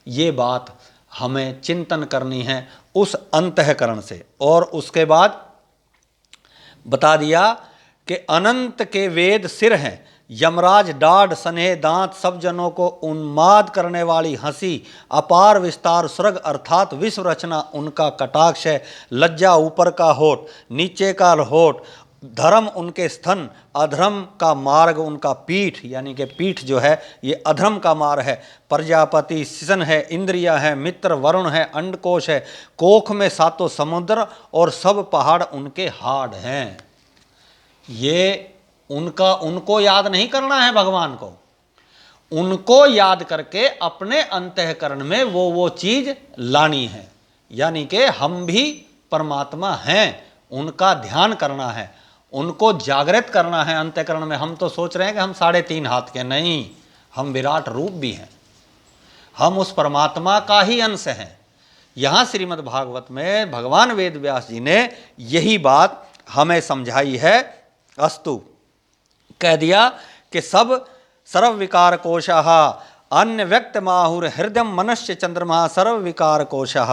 ये बात हमें चिंतन करनी है उस अंतःकरण से। और उसके बाद बता दिया कि अनंत के वेद सिर हैं, यमराज डाढ़ सने दांत, सब जनों को उन्माद करने वाली हंसी, अपार विस्तार स्वर्ग अर्थात विश्व रचना उनका कटाक्ष है। लज्जा ऊपर का होठ, नीचे का होठ, धर्म उनके स्तन, अधर्म का मार्ग उनका पीठ, यानी कि पीठ जो है ये अधर्म का मार्ग है। प्रजापति सिसन है, इंद्रिया है, मित्र वरुण है, अंडकोश है, कोख में सातों समुद्र और सब पहाड़ उनके हाड़ हैं। ये उनको याद नहीं करना है भगवान को, उनको याद करके अपने अंतःकरण में वो चीज लानी है। यानी कि हम भी परमात्मा हैं, उनका ध्यान करना है, उनको जागृत करना है अंतःकरण में। हम तो सोच रहे हैं कि हम 3.5 हाथ के, नहीं, हम विराट रूप भी हैं, हम उस परमात्मा का ही अंश हैं। यहाँ श्रीमद् भागवत में भगवान वेद व्यास जी ने यही बात हमें समझाई है। अस्तु कह दिया कि सब सर्व विकार कोशः अन्य व्यक्त माहुर हृदय मनस्य चंद्रमा सर्व विकार कोशः,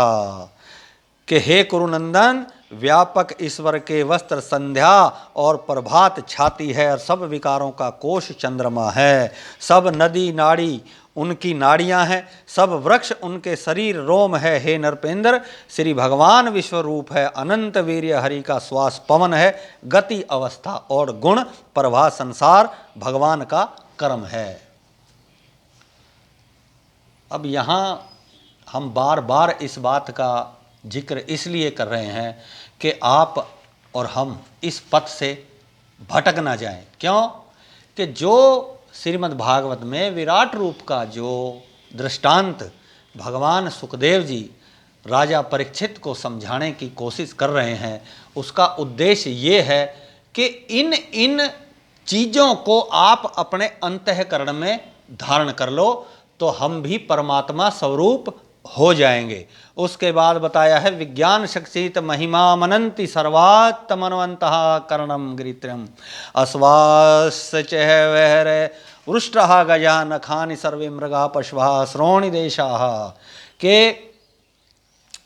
कि हे कुरुनंदन, व्यापक ईश्वर के वस्त्र संध्या और प्रभात छाती है, और सब विकारों का कोश चंद्रमा है। सब नदी नाड़ी उनकी नाड़ियां हैं, सब वृक्ष उनके शरीर रोम है। हे नरपेंद्र, श्री भगवान विश्वरूप है, अनंत वीर्य हरि का श्वास पवन है, गति अवस्था और गुण प्रभा संसार भगवान का कर्म है। अब यहाँ हम बार बार इस बात का जिक्र इसलिए कर रहे हैं कि आप और हम इस पथ से भटक ना जाएं। क्यों? कि जो श्रीमद् भागवत में विराट रूप का जो दृष्टांत भगवान सुखदेव जी राजा परीक्षित को समझाने की कोशिश कर रहे हैं, उसका उद्देश्य ये है कि इन चीज़ों को आप अपने अंतःकरण में धारण कर लो तो हम भी परमात्मा स्वरूप हो जाएंगे। उसके बाद बताया है विज्ञान शक्सित महिमा मनंति सर्वात्मनवंतः करणम गिरित्रम अस्वास चह वहरे वृष्टः गजा नखानि सर्वे मृगा पशवः श्रोणि देशाः, के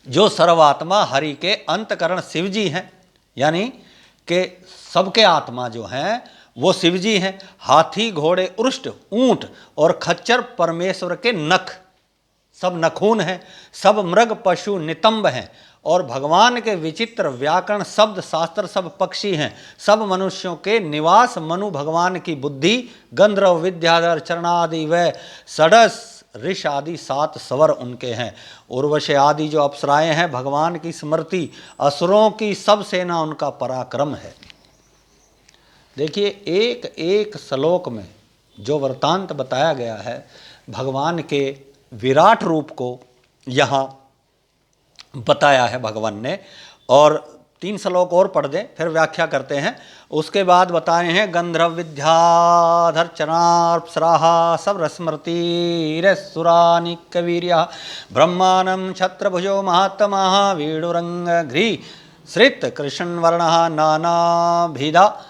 जो सर्वात्मा हरि के अंतकरण शिव जी हैं, यानी कि सबके आत्मा जो हैं वो शिव जी हैं। हाथी घोड़े उष्ट ऊंट और खच्चर परमेश्वर के नख, सब नखून हैं। सब मृग पशु नितंब हैं और भगवान के विचित्र व्याकरण शब्द शास्त्र सब पक्षी हैं। सब मनुष्यों के निवास मनु भगवान की बुद्धि, गंधर्व विद्याधर चरणादि व षडस ऋष आदि 7 स्वर उनके हैं। उर्वशी आदि जो अप्सराएं हैं भगवान की स्मृति, असुरों की सब सेना उनका पराक्रम है। देखिए एक एक श्लोक में जो वृत्तांत बताया गया है भगवान के विराट रूप को यहाँ बताया है भगवान ने। और 3 श्लोक और पढ़ दें फिर व्याख्या करते हैं। उसके बाद बताए हैं गंधर्व विद्याधर चनाप्सराः सवरस्मृतिरसुरानि कवीर्यः ब्रह्माणं छत्रभुजो महात्मः वीडुरङ्घ्रि श्रित कृष्णवर्णः नानाभिधा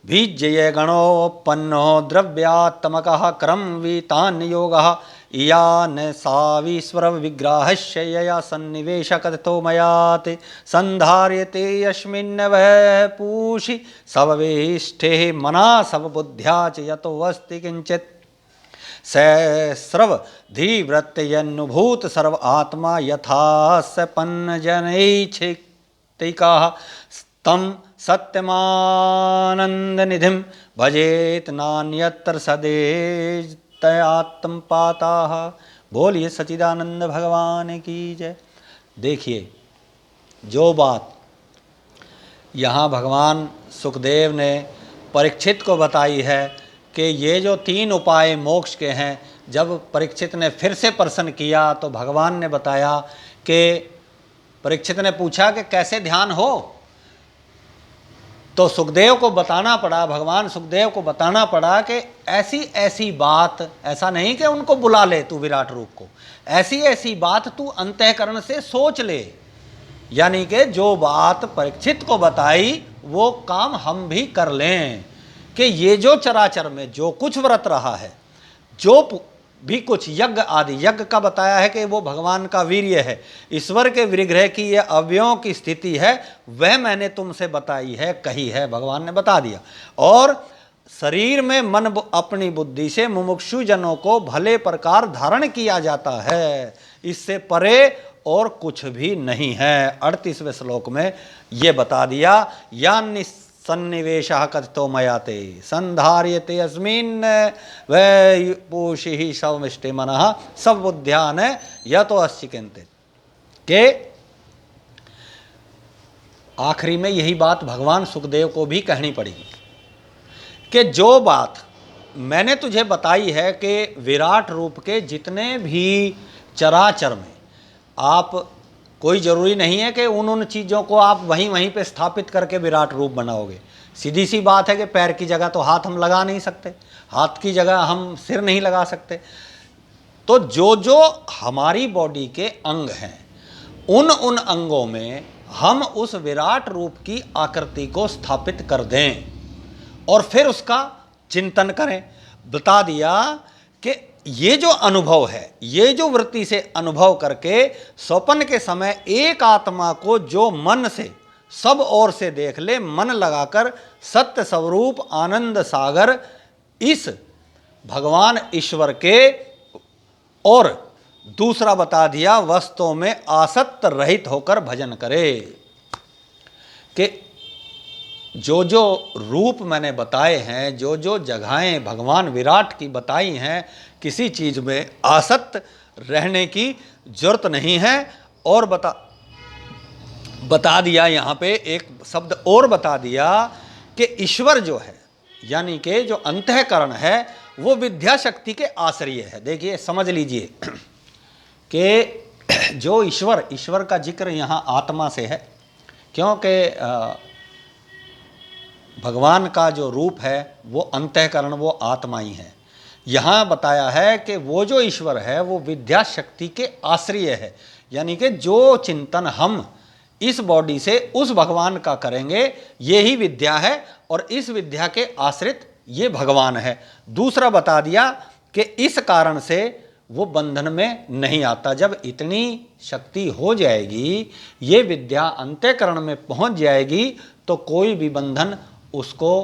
बीजय गणोपन्नो द्रव्यात्मकः क्रमवीतान्योगः यान सावीश्वर विग्रहस्य यया सन्निवेशकथो मयाते संधार्यते यस्मिन् वह पूषि सववेष्ठे मना सवबुद्ध्या च यतो अस्ति किंचित् सहस्रव धीवृत्तयनुभूत सर्व आत्मा यथा सपन्नजनैच्छितिकाः तम सत्यमानंदनिधिं भजेत नान्यत्र सदेतयात्म पाताः। बोलिए सच्चिदानंद भगवान की जय। देखिए जो बात यहाँ भगवान सुखदेव ने परीक्षित को बताई है कि ये जो 3 उपाय मोक्ष के हैं, जब परीक्षित ने फिर से प्रश्न किया तो भगवान ने बताया कि परीक्षित ने पूछा कि कैसे ध्यान हो, तो सुखदेव को बताना पड़ा, भगवान सुखदेव को बताना पड़ा कि ऐसी ऐसी बात, ऐसा नहीं कि उनको बुला ले तू विराट रूप को, ऐसी ऐसी बात तू अंतःकरण से सोच ले। यानी कि जो बात परीक्षित को बताई वो काम हम भी कर लें कि ये जो चराचर में जो कुछ व्रत रहा है, जो भी कुछ यज्ञ आदि, यज्ञ का बताया है कि वो भगवान का वीर्य है, ईश्वर के विग्रह की ये अवयवों की स्थिति है, वह मैंने तुमसे बताई है, कही है, भगवान ने बता दिया। और शरीर में मन अपनी बुद्धि से मुमुक्षु जनों को भले प्रकार धारण किया जाता है, इससे परे और कुछ भी नहीं है। 38वें श्लोक में ये बता दिया, या सन्निवेश कथितो मयाते संधार्यते अस्मिन् वै पूषि सवमिष्टे मनः सब बुद्ध्यान यतो अश्चिकिंतित। के आखिरी में यही बात भगवान सुखदेव को भी कहनी पड़ेगी कि जो बात मैंने तुझे बताई है कि विराट रूप के जितने भी चराचर में, आप कोई ज़रूरी नहीं है कि उन चीज़ों को आप वहीं पे स्थापित करके विराट रूप बनाओगे। सीधी सी बात है कि पैर की जगह तो हाथ हम लगा नहीं सकते, हाथ की जगह हम सिर नहीं लगा सकते। तो जो जो हमारी बॉडी के अंग हैं, उन अंगों में हम उस विराट रूप की आकृति को स्थापित कर दें और फिर उसका चिंतन करें। बता दिया कि ये जो अनुभव है, ये जो वृत्ति से अनुभव करके स्वप्न के समय एक आत्मा को जो मन से सब ओर से देख ले, मन लगाकर सत्य स्वरूप आनंद सागर इस भगवान ईश्वर के, और दूसरा बता दिया वस्तुओं में आसक्त रहित होकर भजन करे। कि जो जो रूप मैंने बताए हैं, जो जो जगहें भगवान विराट की बताई हैं, किसी चीज़ में आसक्त रहने की जरूरत नहीं है। और बता दिया यहाँ पे एक शब्द और बता दिया कि ईश्वर जो है, यानी कि जो अंतःकरण है, वो विद्या शक्ति के आश्रय है। देखिए समझ लीजिए कि जो ईश्वर का जिक्र यहाँ आत्मा से है, क्योंकि भगवान का जो रूप है वो अंतःकरण, वो आत्मा ही है। यहाँ बताया है कि वो जो ईश्वर है वो विद्या शक्ति के आश्रय है, यानी कि जो चिंतन हम इस बॉडी से उस भगवान का करेंगे, ये ही विद्या है और इस विद्या के आश्रित ये भगवान है। दूसरा बता दिया कि इस कारण से वो बंधन में नहीं आता। जब इतनी शक्ति हो जाएगी, ये विद्या अंतःकरण में पहुंच जाएगी, तो कोई भी बंधन उसको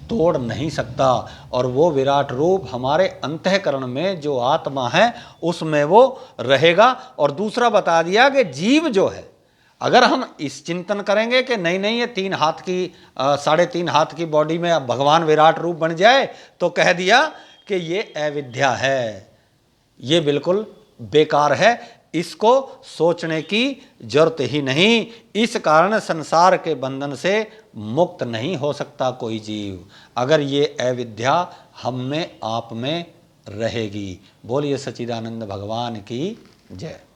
तोड़ नहीं सकता। और वो विराट रूप हमारे अंतःकरण में जो आत्मा है उसमें वो रहेगा। और दूसरा बता दिया कि जीव जो है, अगर हम इस चिंतन करेंगे कि नहीं नहीं ये 3 हाथ की 3.5 हाथ की बॉडी में अब भगवान विराट रूप बन जाए, तो कह दिया कि ये अविद्या है, ये बिल्कुल बेकार है, इसको सोचने की जरूरत ही नहीं। इस कारण संसार के बंधन से मुक्त नहीं हो सकता कोई जीव, अगर ये अविद्या हम में आप में रहेगी। बोलिए सच्चिदानंद भगवान की जय।